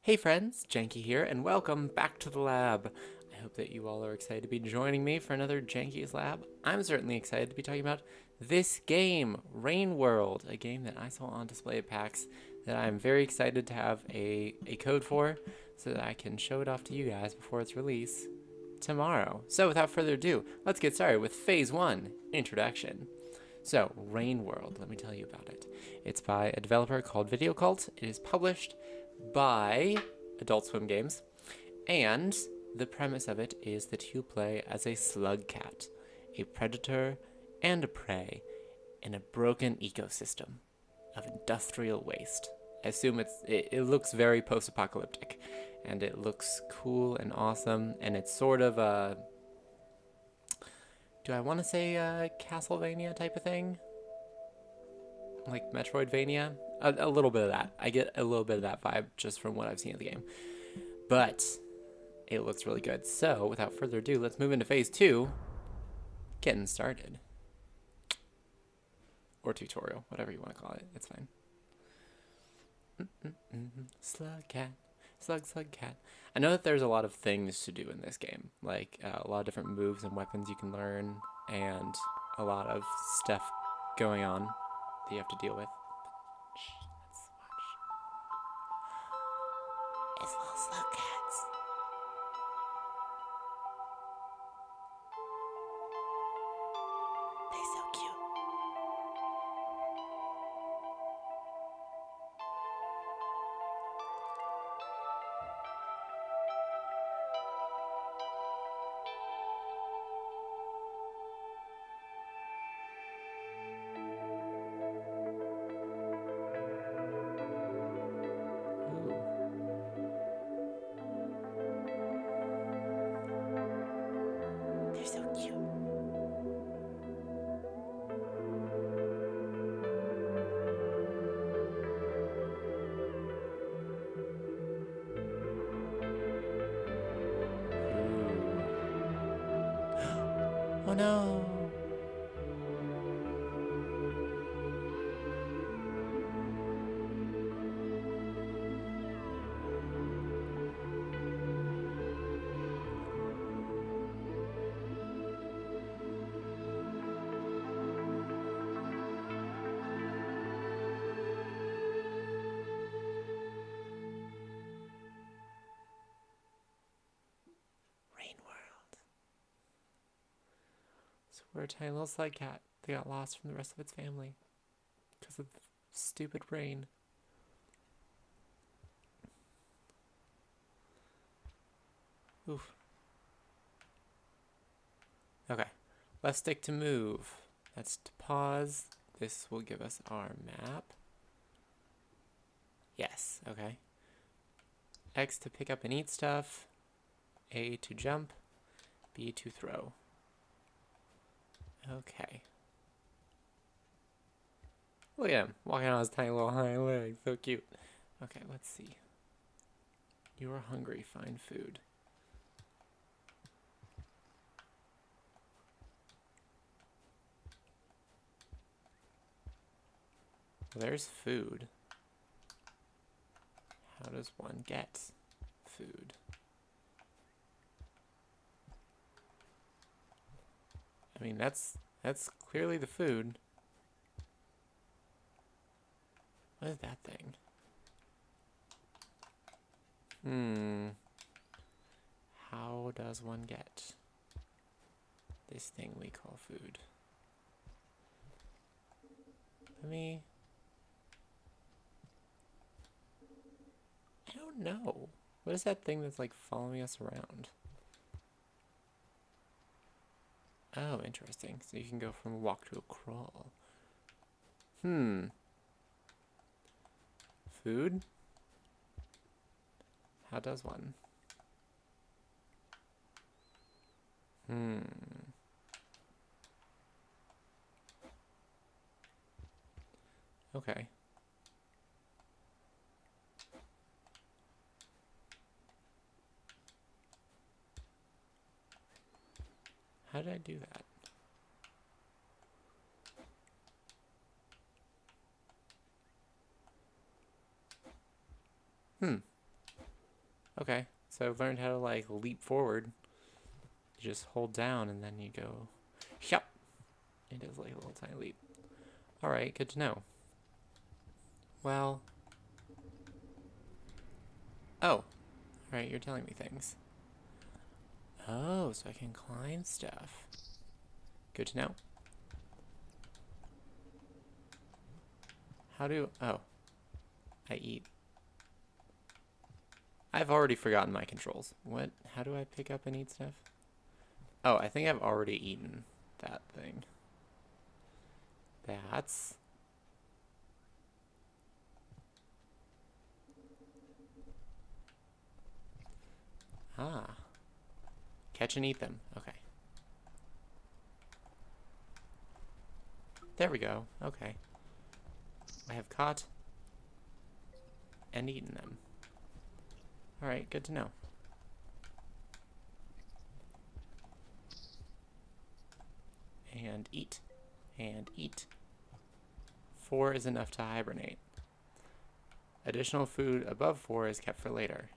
Hey friends, Janky here, and welcome back to the lab. I hope that you all are excited to be joining me for another Janky's Lab. I'm certainly excited to be talking about this game, Rain World, a game that I saw on display at PAX that I'm very excited to have a code for so that I can show it off to you guys before its release tomorrow. So without further ado, let's get started with Phase 1, Introduction. So, Rain World, let me tell you about it. It's by a developer called Videocult. It is published by Adult Swim Games, and the premise of it is that you play as a slug cat, a predator and a prey in a broken ecosystem of industrial waste. I assume it looks very post-apocalyptic, and it looks cool and awesome, and it's sort of a, do I want to say a Castlevania type of thing? Like Metroidvania? A little bit of that. I get a little bit of that vibe just from what I've seen of the game. But it looks really good. So, without further ado, let's move into Phase 2. Getting started. Or tutorial, whatever you want to call it. It's fine. Slug cat. Slug cat. I know that there's a lot of things to do in this game. Like, a lot of different moves and weapons you can learn. And a lot of stuff going on that you have to deal with. Let's watch. It's little slug cats. They're so cute. They're so cute. Oh no. Rain World. So we're a tiny little slug cat that got lost from the rest of its family because of the stupid rain. Oof. Okay. Left stick to move. That's to pause. This will give us our map. Yes, okay. X to pick up and eat stuff. A to jump. B to throw. Okay. Look at him, walking on his tiny little hind legs. So cute. Okay, let's see. You are hungry. Find food. Well, there's food. How does one get food? I mean, that's clearly the food. What is that thing? How does one get this thing we call food? I don't know. What is that thing that's like following us around? Oh, interesting. So you can go from a walk to a crawl. Food? How does one? Okay. How did I do that? Okay, so I've learned how to like leap forward. You just hold down and then you go, yep. It is like a little tiny leap. All right, good to know. Well, oh, all right, you're telling me things. Oh, so I can climb stuff. Good to know. How do, oh, I eat. I've already forgotten my controls. What, how do I pick up and eat stuff? Oh, I think I've already eaten that thing. That's... Ah. Catch and eat them. Okay. There we go. Okay. I have caught and eaten them. Alright, good to know. And eat. And eat. 4 is enough to hibernate. Additional food above 4 is kept for later.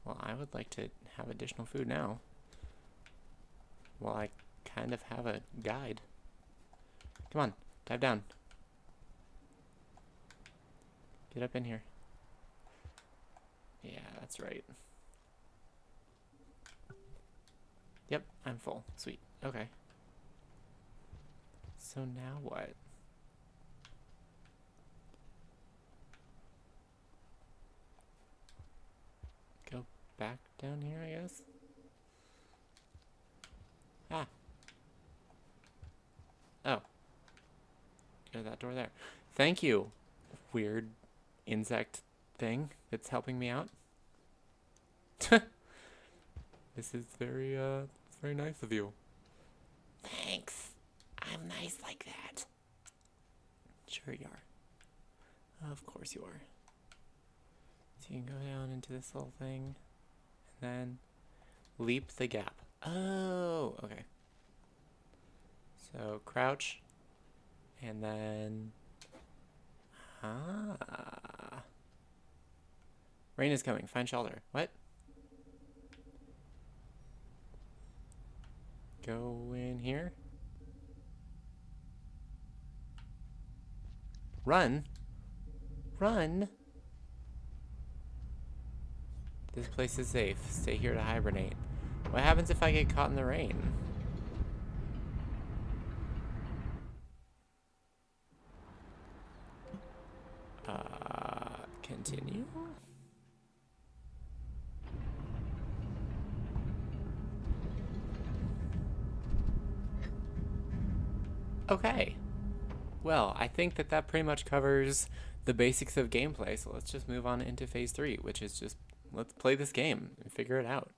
Well, I would like to have additional food now. Well, I kind of have a guide. Come on, dive down. Get up in here. Yeah, that's right. Yep, I'm full. Sweet. Okay. So now what? Go back down here, I guess? Ah. Oh. Go to that door there. Thank you, weird insect thing that's helping me out. This is very nice of you. Thanks. I'm nice like that. Sure you are. Of course you are. So you can go down into this little thing and then leap the gap. Oh, okay. So crouch and then rain is coming. Find shelter. What? Go in here. Run. Run. This place is safe. Stay here to hibernate. What happens if I get caught in the rain? Continue? Okay. Well, I think that pretty much covers the basics of gameplay, so let's just move on into phase 3, which is just, let's play this game and figure it out.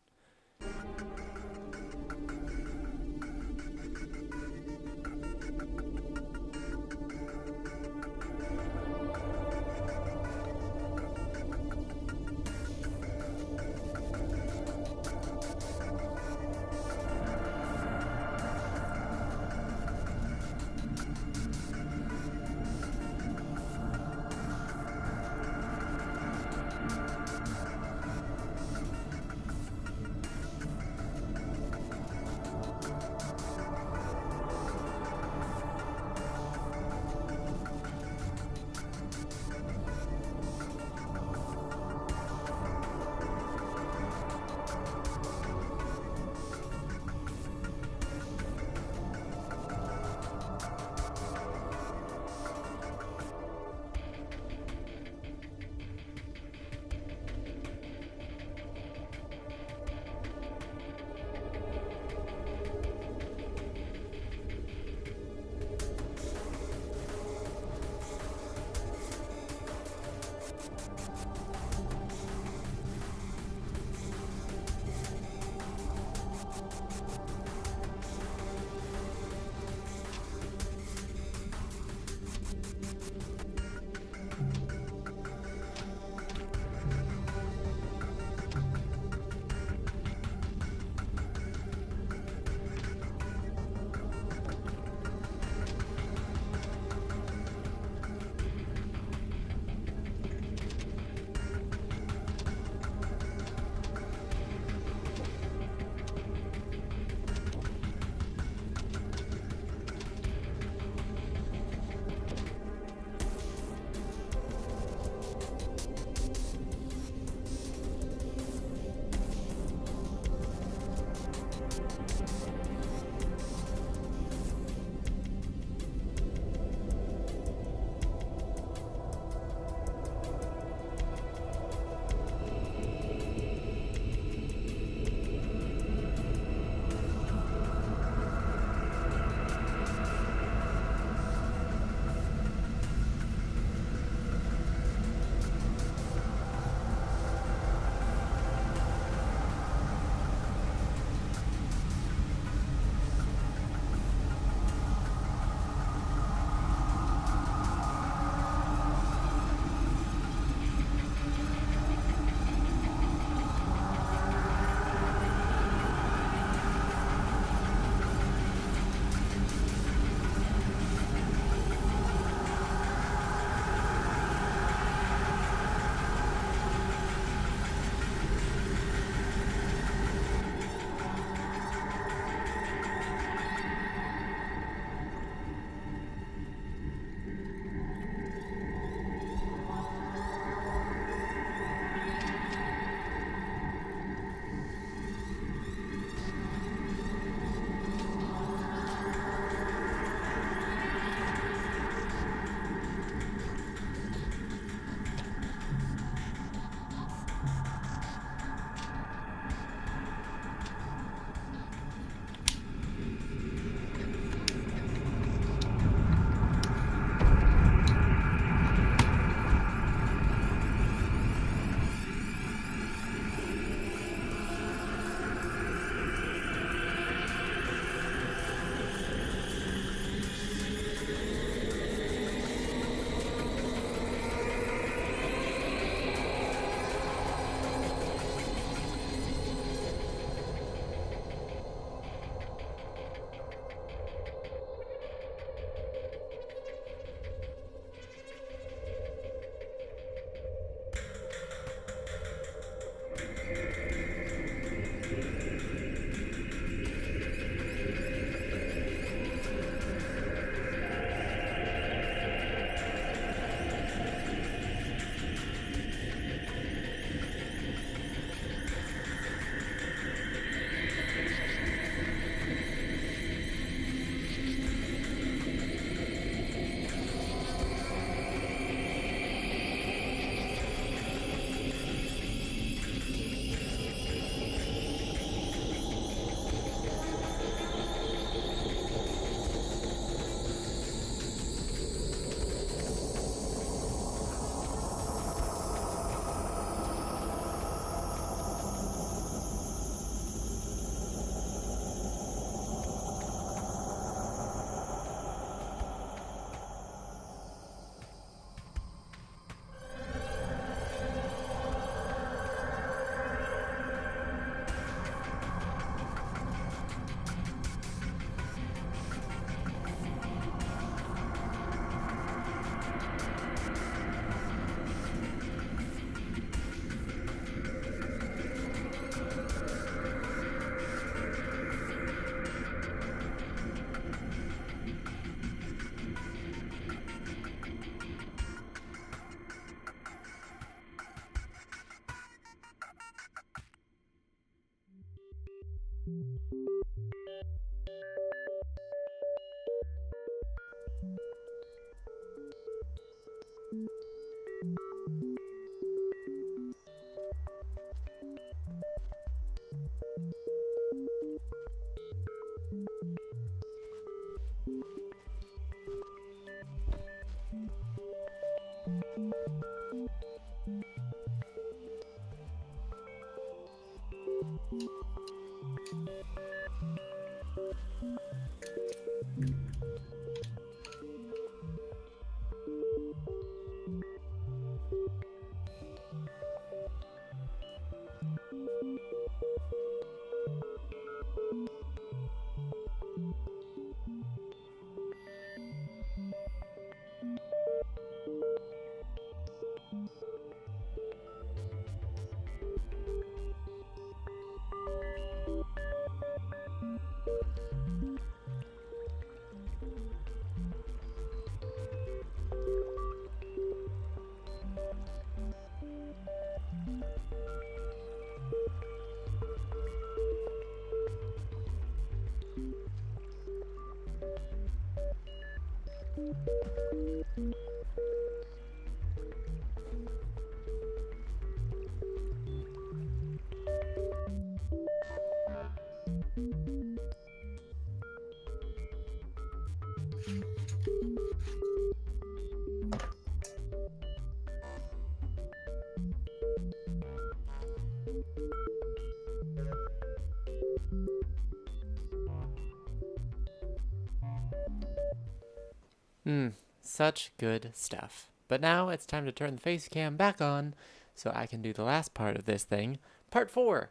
Such good stuff. But now it's time to turn the face cam back on so I can do the last part of this thing. Part 4.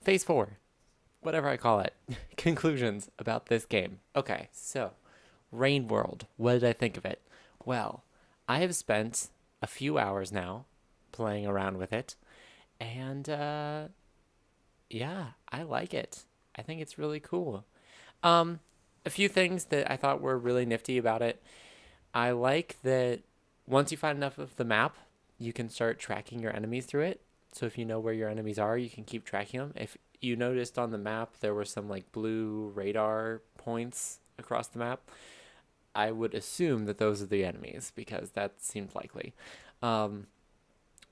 Phase 4. Whatever I call it. Conclusions about this game. Okay, so Rain World. What did I think of it? Well, I have spent a few hours now playing around with it. And, yeah, I like it. I think it's really cool. A few things that I thought were really nifty about it. I like that once you find enough of the map, you can start tracking your enemies through it. So if you know where your enemies are, you can keep tracking them. If you noticed on the map, there were some like blue radar points across the map. I would assume that those are the enemies because that seemed likely. I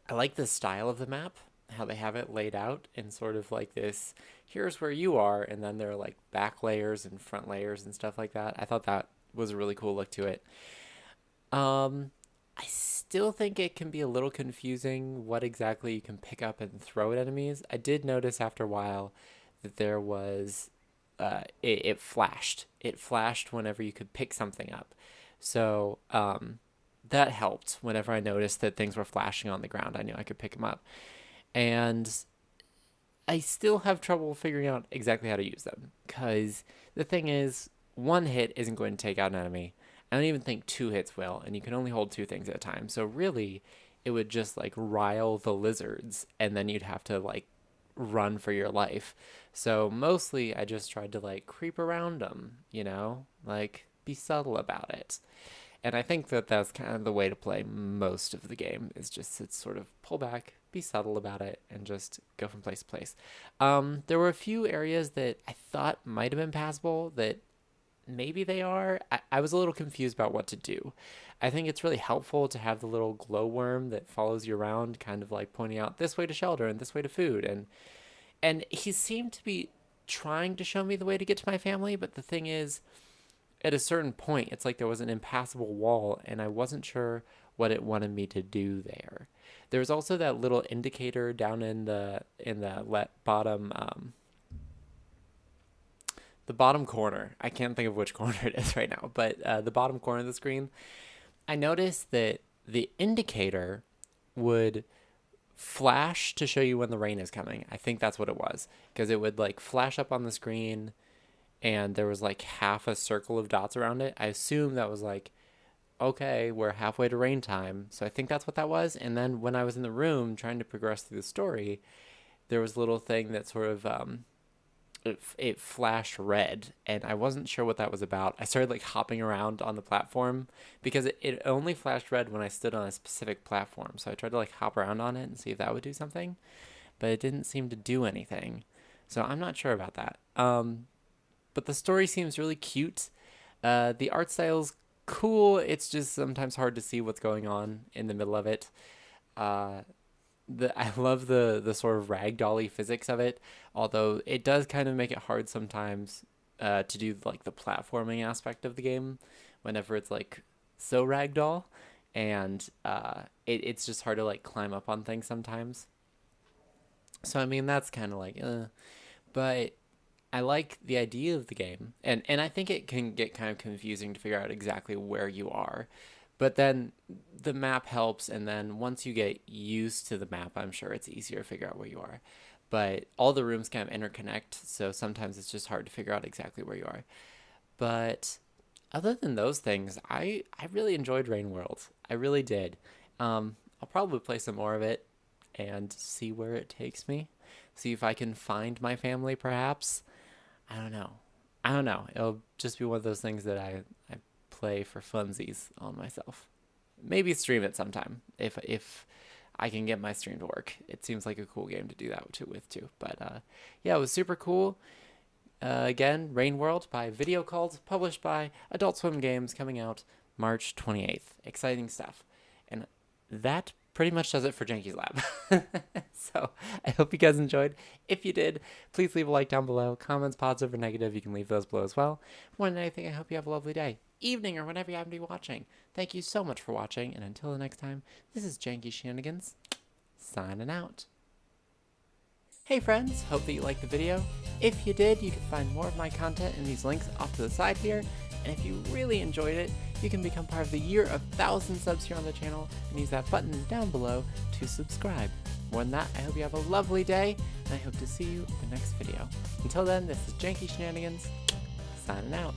like the style of the map, how they have it laid out in sort of like this, here's where you are, and then there are like back layers and front layers and stuff like that. I thought that was a really cool look to it. I still think it can be a little confusing what exactly you can pick up and throw at enemies. I did notice after a while that there was, it flashed. It flashed whenever you could pick something up. So, that helped. Whenever I noticed that things were flashing on the ground, I knew I could pick them up. And I still have trouble figuring out exactly how to use them. Because the thing is, one hit isn't going to take out an enemy. I don't even think 2 hits will, and you can only hold 2 things at a time. So really, it would just like rile the lizards, and then you'd have to like run for your life. So mostly I just tried to like creep around them, like be subtle about it. And I think that that's kind of the way to play most of the game, is just to sort of pull back, be subtle about it, and just go from place to place. There were a few areas that I thought might have been passable that maybe they are. I was a little confused about what to do. I think it's really helpful to have the little glowworm that follows you around, kind of like pointing out this way to shelter and this way to food. And he seemed to be trying to show me the way to get to my family, but the thing is, at a certain point, it's like there was an impassable wall, and I wasn't sure what it wanted me to do there. There was also that little indicator down in the bottom the bottom corner. I can't think of which corner it is right now, but the bottom corner of the screen. I noticed that the indicator would flash to show you when the rain is coming. I think that's what it was, because it would like flash up on the screen, and there was like half a circle of dots around it. I assume that was like, okay, we're halfway to rain time. So I think that's what that was. And then when I was in the room trying to progress through the story, there was a little thing that sort of it flashed red, and I wasn't sure what that was about. I started like hopping around on the platform because it only flashed red when I stood on a specific platform. So I tried to like hop around on it and see if that would do something, but it didn't seem to do anything. So I'm not sure about that. But the story seems really cute. The art style's cool. It's just sometimes hard to see what's going on in the middle of it. I love the sort of ragdolly physics of it, although it does kind of make it hard sometimes to do like the platforming aspect of the game whenever it's like so ragdoll, and it's just hard to like climb up on things sometimes. So I mean that's kind of like, but I like the idea of the game, and I think it can get kind of confusing to figure out exactly where you are. But then the map helps, and then once you get used to the map, I'm sure it's easier to figure out where you are. But all the rooms kind of interconnect, so sometimes it's just hard to figure out exactly where you are. But other than those things, I really enjoyed Rain World. I really did. I'll probably play some more of it and see where it takes me. See if I can find my family, perhaps. I don't know. It'll just be one of those things that I play for funsies on myself. Maybe stream it sometime if I can get my stream to work. It seems like a cool game to do that with too. But yeah, it was super cool. Again, Rain World by Videocult, published by Adult Swim Games, coming out March 28th. Exciting stuff. And that pretty much does it for Janky's Lab. So I hope you guys enjoyed. If you did, please leave a like down below. Comments, positive or negative, you can leave those below as well. More than anything, I hope you have a lovely day, evening, or whenever you happen to be watching. Thank you so much for watching, and until the next time, this is Janky Shenanigans, signing out. Hey friends, hope that you liked the video. If you did, you can find more of my content in these links off to the side here. And if you really enjoyed it, you can become part of the year of 1,000 subs here on the channel and use that button down below to subscribe. More than that, I hope you have a lovely day, and I hope to see you in the next video. Until then, this is Janky Shenanigans, signing out.